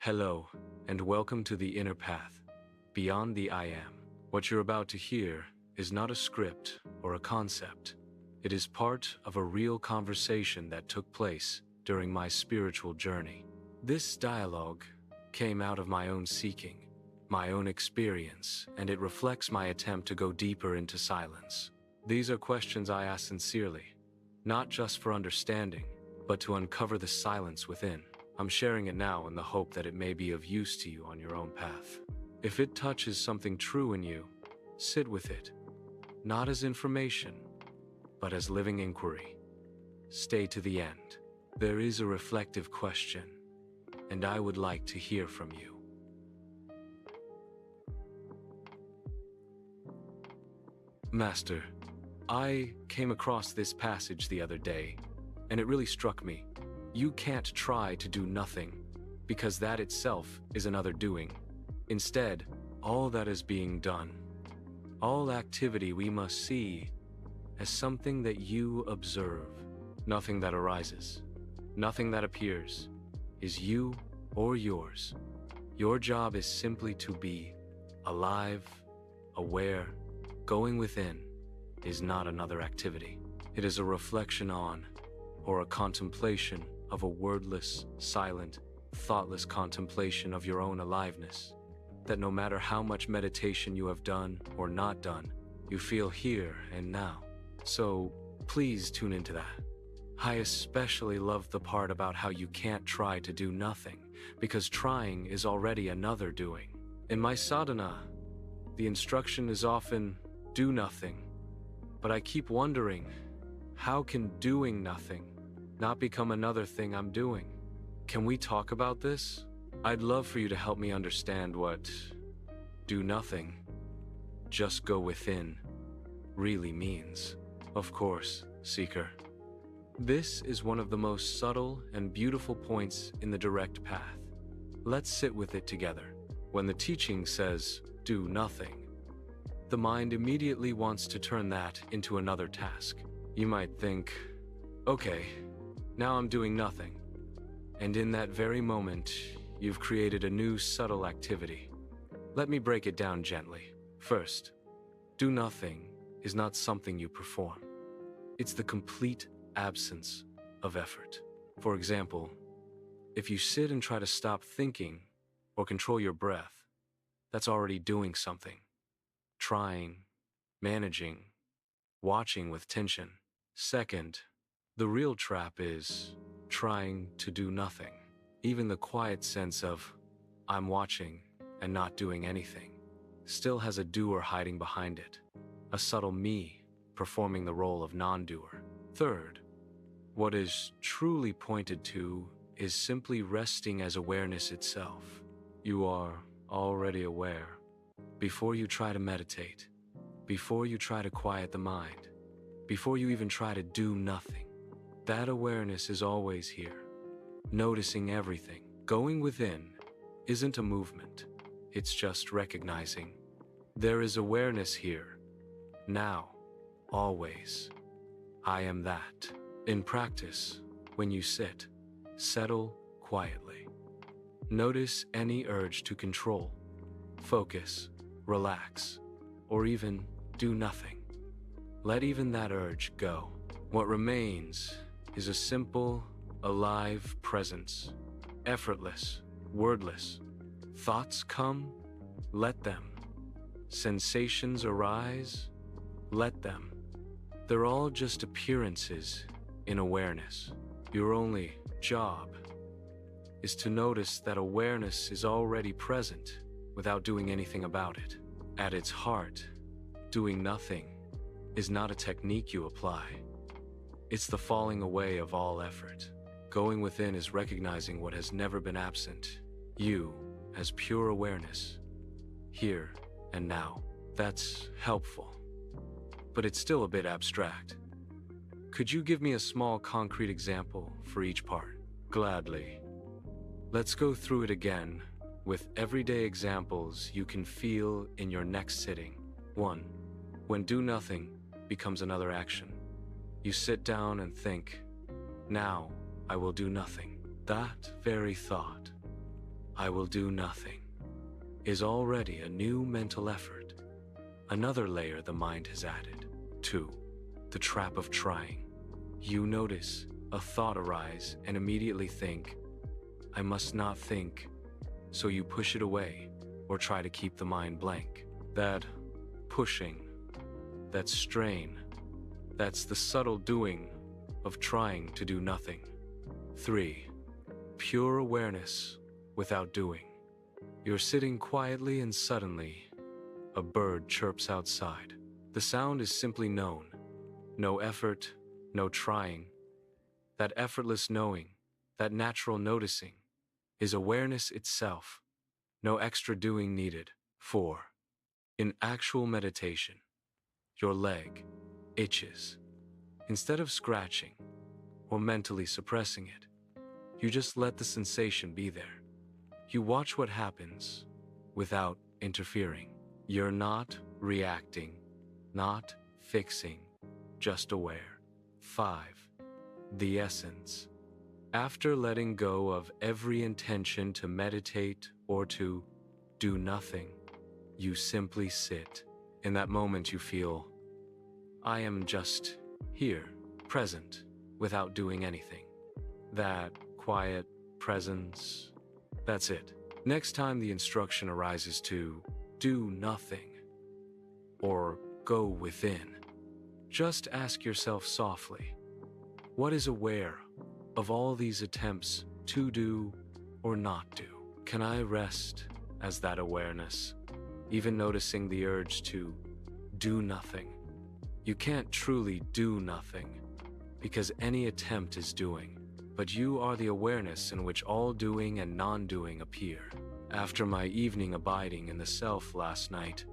Hello, and welcome to the Inner Path, Beyond the I Am. What you're about to hear is not a script or a concept. It is part of a real conversation that took place during my spiritual journey. This dialogue came out of my own seeking, my own experience, and it reflects my attempt to go deeper into silence. These are questions I ask sincerely, not just for understanding, but to uncover the silence within. I'm sharing it now in the hope that it may be of use to you on your own path. If it touches something true in you, sit with it, not as information, but as living inquiry. Stay to the end. There is a reflective question, and I would like to hear from you. Master, I came across this passage the other day, and it really struck me. You can't try to do nothing, because that itself is another doing. Instead, all that is being done, all activity we must see as something that you observe. Nothing that arises, nothing that appears, is you or yours. Your job is simply to be alive, aware. Going within is not another activity. It is a reflection on, or a contemplation of a wordless, silent, thoughtless contemplation of your own aliveness, that no matter how much meditation you have done or not done, you feel here and now. So please tune into that. I especially love the part about how you can't try to do nothing, because trying is already another doing. In my sadhana, the instruction is often do nothing, but I keep wondering, how can doing nothing not become another thing I'm doing? Can we talk about this? I'd love for you to help me understand what do nothing, just go within, really means. Of course, seeker. This is one of the most subtle and beautiful points in the direct path. Let's sit with it together. When the teaching says, do nothing, the mind immediately wants to turn that into another task. You might think, okay, now I'm doing nothing. And in that very moment, you've created a new subtle activity. Let me break it down gently. First, do nothing is not something you perform. It's the complete absence of effort. For example, if you sit and try to stop thinking or control your breath, that's already doing something. Trying, managing, watching with tension. Second, the real trap is trying to do nothing. Even the quiet sense of, I'm watching and not doing anything, still has a doer hiding behind it, a subtle me performing the role of non-doer. Third, what is truly pointed to is simply resting as awareness itself. You are already aware. Before you try to meditate, before you try to quiet the mind, before you even try to do nothing, that awareness is always here, noticing everything. Going within isn't a movement, it's just recognizing. There is awareness here, now, always. I am that. In practice, when you sit, settle quietly. Notice any urge to control, focus, relax, or even do nothing. Let even that urge go. What remains is a simple, alive presence, effortless, wordless. Thoughts come, let them. Sensations arise, let them. They're all just appearances in awareness. Your only job is to notice that awareness is already present without doing anything about it. At its heart, doing nothing is not a technique you apply. It's the falling away of all effort. Going within is recognizing what has never been absent. You, as pure awareness, here and now. That's helpful, but it's still a bit abstract. Could you give me a small concrete example for each part? Gladly. Let's go through it again with everyday examples you can feel in your next sitting. 1. When do nothing becomes another action. You sit down and think, now I will do nothing. That very thought, I will do nothing, is already a new mental effort. Another layer the mind has added. 2. The trap of trying. You notice a thought arise and immediately think, I must not think, so you push it away or try to keep the mind blank. That pushing, that strain, that's the subtle doing of trying to do nothing. 3. Pure awareness without doing. You're sitting quietly and suddenly, a bird chirps outside. The sound is simply known. No effort, no trying. That effortless knowing, that natural noticing, is awareness itself. No extra doing needed. 4. In actual meditation, your leg itches. Instead of scratching or mentally suppressing it, you just let the sensation be there. You watch what happens without interfering. You're not reacting, not fixing, just aware. 5. The essence. After letting go of every intention to meditate or to do nothing, you simply sit. In that moment you feel, I am just here, present, without doing anything. That quiet presence, that's it. Next time the instruction arises to do nothing or go within, just ask yourself softly, what is aware of all these attempts to do or not do? Can I rest as that awareness, even noticing the urge to do nothing? You can't truly do nothing because any attempt is doing, but you are the awareness in which all doing and non-doing appear. After my evening abiding in the self last night,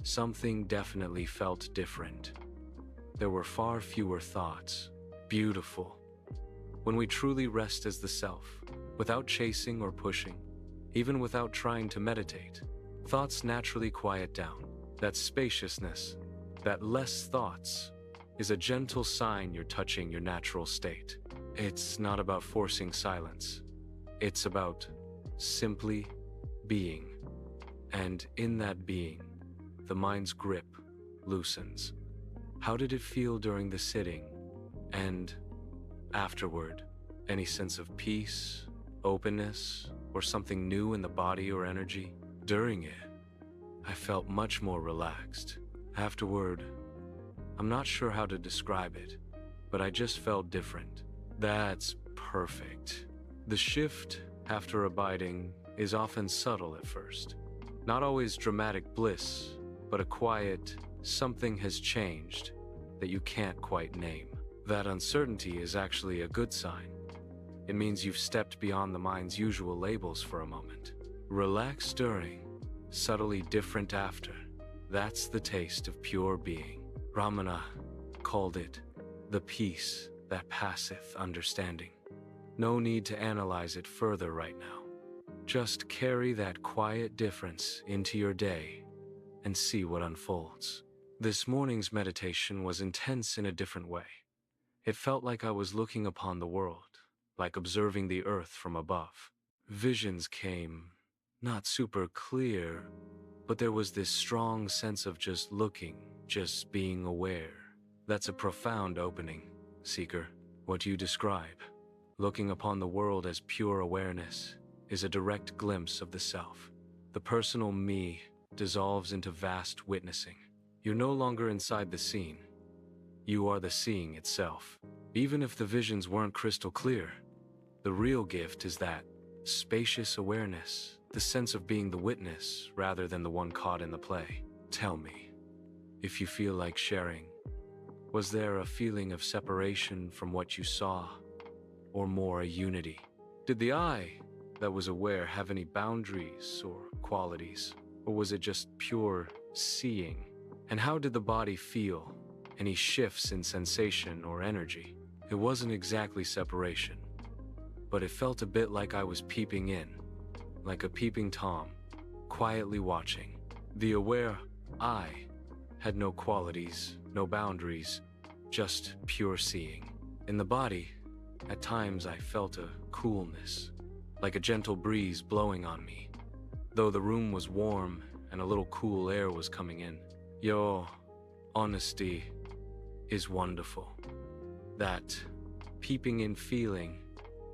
something definitely felt different. There were far fewer thoughts. Beautiful. When we truly rest as the self, without chasing or pushing, even without trying to meditate, thoughts naturally quiet down. That spaciousness, that less thoughts, is a gentle sign you're touching your natural state. It's not about forcing silence. It's about simply being. And in that being, the mind's grip loosens. How did it feel during the sitting? And afterward, any sense of peace, openness, or something new in the body or energy? During it, I felt much more relaxed. Afterward, I'm not sure how to describe it, but I just felt different. That's perfect. The shift after abiding is often subtle at first. Not always dramatic bliss, but a quiet, something has changed that you can't quite name. That uncertainty is actually a good sign. It means you've stepped beyond the mind's usual labels for a moment. Relaxed during, subtly different after. That's the taste of pure being. Ramana called it the peace that passeth understanding. No need to analyze it further right now. Just carry that quiet difference into your day and see what unfolds. This morning's meditation was intense in a different way. It felt like I was looking upon the world, like observing the earth from above. Visions came, not super clear, but there was this strong sense of just looking, just being aware. That's a profound opening, seeker. What you describe, looking upon the world as pure awareness, is a direct glimpse of the self. The personal me dissolves into vast witnessing. You're no longer inside the scene. You are the seeing itself. Even if the visions weren't crystal clear, the real gift is that spacious awareness, the sense of being the witness rather than the one caught in the play. Tell me, if you feel like sharing, was there a feeling of separation from what you saw, or more a unity? Did the I that was aware have any boundaries or qualities, or was it just pure seeing? And how did the body feel? Any shifts in sensation or energy? It wasn't exactly separation, but it felt a bit like I was peeping in, like a peeping Tom, quietly watching. The aware I had no qualities, no boundaries, just pure seeing. In the body, at times I felt a coolness, like a gentle breeze blowing on me, though the room was warm and a little cool air was coming in. Your honesty is wonderful. That peeping in feeling,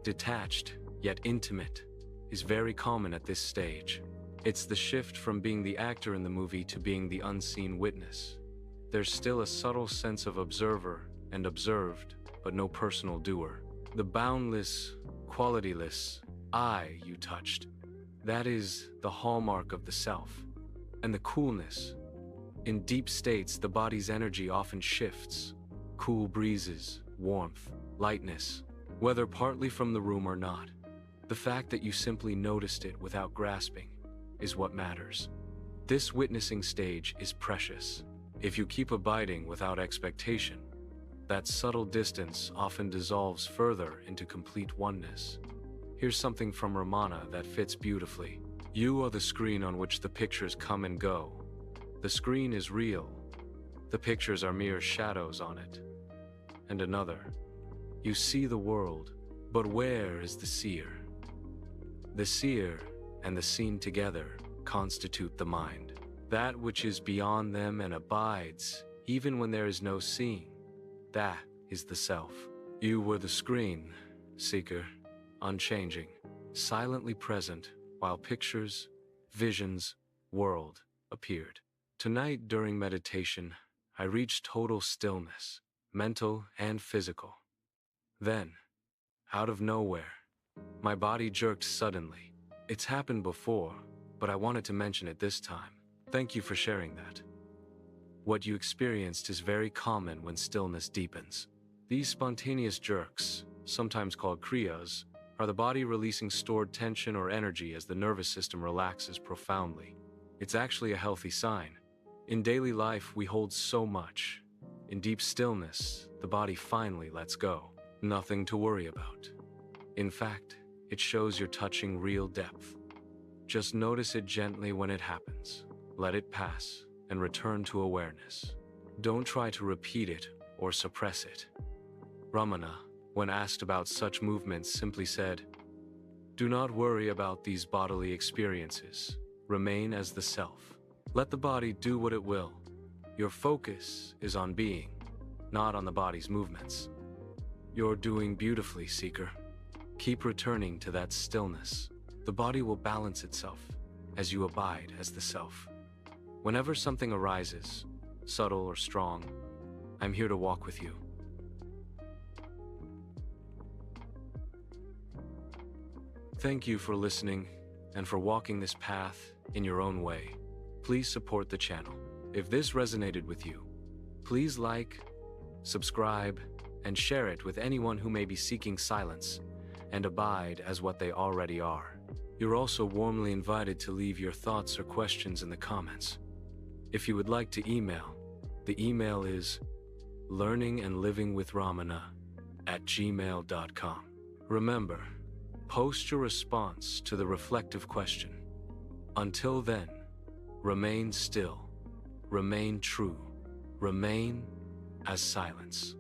detached yet intimate, is very common at this stage. It's the shift from being the actor in the movie to being the unseen witness. There's still a subtle sense of observer and observed, but no personal doer. The boundless, qualityless I you touched, that is the hallmark of the self. And the coolness. In deep states, the body's energy often shifts. Cool breezes, warmth, lightness, whether partly from the room or not. The fact that you simply noticed it without grasping is what matters. This witnessing stage is precious. If you keep abiding without expectation, that subtle distance often dissolves further into complete oneness. Here's something from Ramana that fits beautifully. You are the screen on which the pictures come and go. The screen is real. The pictures are mere shadows on it. And another. You see the world, but where is the seer? The seer and the seen together constitute the mind. That which is beyond them and abides, even when there is no seeing. That is the self. You were the screen, seeker, unchanging, silently present, while pictures, visions, world appeared. Tonight during meditation, I reached total stillness, mental and physical. Then, out of nowhere, my body jerked suddenly. It's happened before, but I wanted to mention it this time. Thank you for sharing that. What you experienced is very common when stillness deepens. These spontaneous jerks, sometimes called kriyas, are the body releasing stored tension or energy as the nervous system relaxes profoundly. It's actually a healthy sign. In daily life, we hold so much. In deep stillness, the body finally lets go. Nothing to worry about. In fact, it shows you're touching real depth. Just notice it gently when it happens. Let it pass and return to awareness. Don't try to repeat it or suppress it. Ramana, when asked about such movements, simply said, "Do not worry about these bodily experiences. Remain as the self. Let the body do what it will. Your focus is on being, not on the body's movements." You're doing beautifully, seeker. Keep returning to that stillness. The body will balance itself as you abide as the self. Whenever something arises, subtle or strong, I'm here to walk with you. Thank you for listening and for walking this path in your own way. Please support the channel. If this resonated with you, please like, subscribe, and share it with anyone who may be seeking silence and abide as what they already are. You're also warmly invited to leave your thoughts or questions in the comments. If you would like to email, the email is learningandlivingwithramana@gmail.com. Remember, post your response to the reflective question. Until then, remain still, remain true, remain as silence.